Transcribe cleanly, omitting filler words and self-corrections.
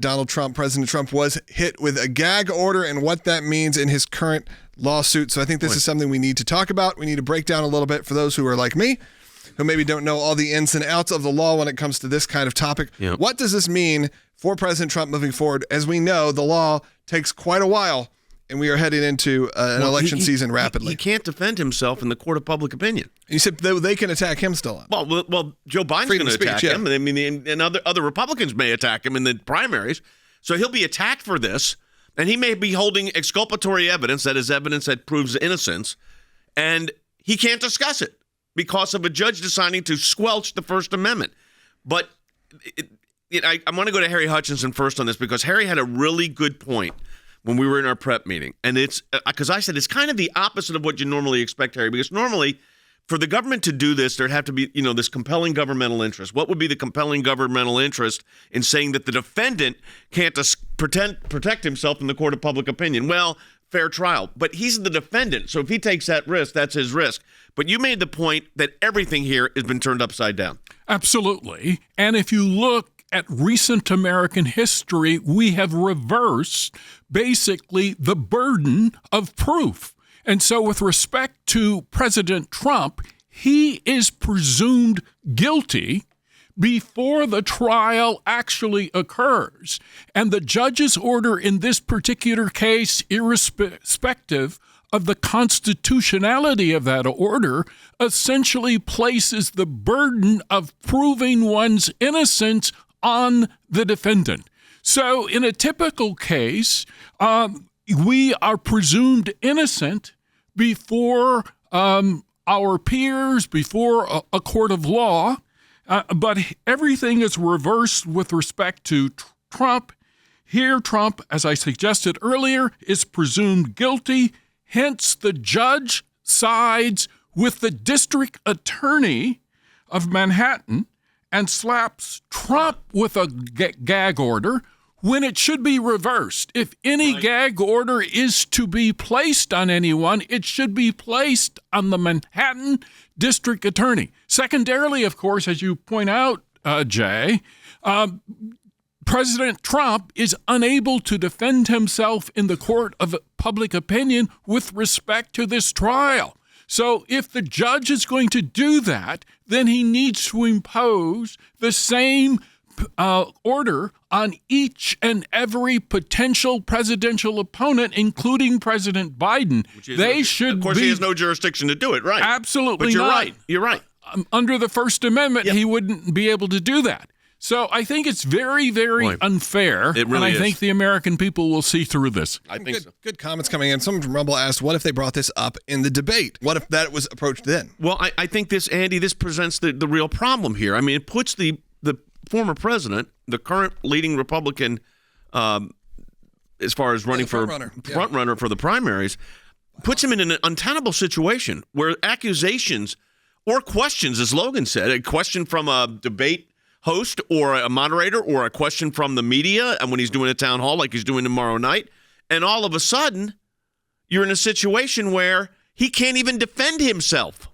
President Trump was hit with a gag order and what that means in his current lawsuit. So I think this is something we need to talk about. We need to break down a little bit for those who are like me, who maybe don't know all the ins and outs of the law when it comes to this kind of topic. Yep. What does this mean for President Trump moving forward? As we know, the law takes quite a while, and we are heading into an election season rapidly. He can't defend himself in the court of public opinion. You said they can attack him still. Well, Joe Biden's going to attack him. I mean, and other Republicans may attack him in the primaries. So he'll be attacked for this, and he may be holding exculpatory evidence, that is evidence that proves innocence, and he can't discuss it because of a judge deciding to squelch the First Amendment. But I want to go to Harry Hutchinson first on this, because Harry had a really good point when we were in our prep meeting. And it's because I said it's kind of the opposite of what you normally expect, Harry, because normally for the government to do this, there'd have to be, this compelling governmental interest. What would be the compelling governmental interest in saying that the defendant can't protect himself in the court of public opinion? Well, fair trial. But he's the defendant, so if he takes that risk, that's his risk. But you made the point that everything here has been turned upside down. Absolutely. And if you look at recent American history, we have reversed basically the burden of proof. And so with respect to President Trump, he is presumed guilty before the trial actually occurs. And the judge's order in this particular case, irrespective of the constitutionality of that order, essentially places the burden of proving one's innocence on the defendant. So in a typical case, we are presumed innocent before our peers, before a court of law, but everything is reversed with respect to Trump. Here, Trump, as I suggested earlier, is presumed guilty. Hence, the judge sides with the district attorney of Manhattan and slaps Trump with a gag order when it should be reversed. If any gag order is to be placed on anyone, it should be placed on the Manhattan district attorney. Secondarily, of course, as you point out, Jay, President Trump is unable to defend himself in the court of public opinion with respect to this trial. So if the judge is going to do that, then he needs to impose the same order on each and every potential presidential opponent, including President Biden. Of course, he has no jurisdiction to do it, right? Absolutely but you're not. Right. You're right. Under the First Amendment, he wouldn't be able to do that. So I think it's very, very unfair, it really and I think the American people will see through this. I think so. Good comments coming in. Someone from Rumble asked, what if they brought this up in the debate? What if that was approached then? Well, I think this presents the real problem here. I mean, it puts the former president, the current leading Republican, as far as running for front runner for the primaries, puts him in an untenable situation where accusations or questions, as Logan said, a question from a debate host or a moderator or a question from the media, and when he's doing a town hall like he's doing tomorrow night, and all of a sudden you're in a situation where he can't even defend himself.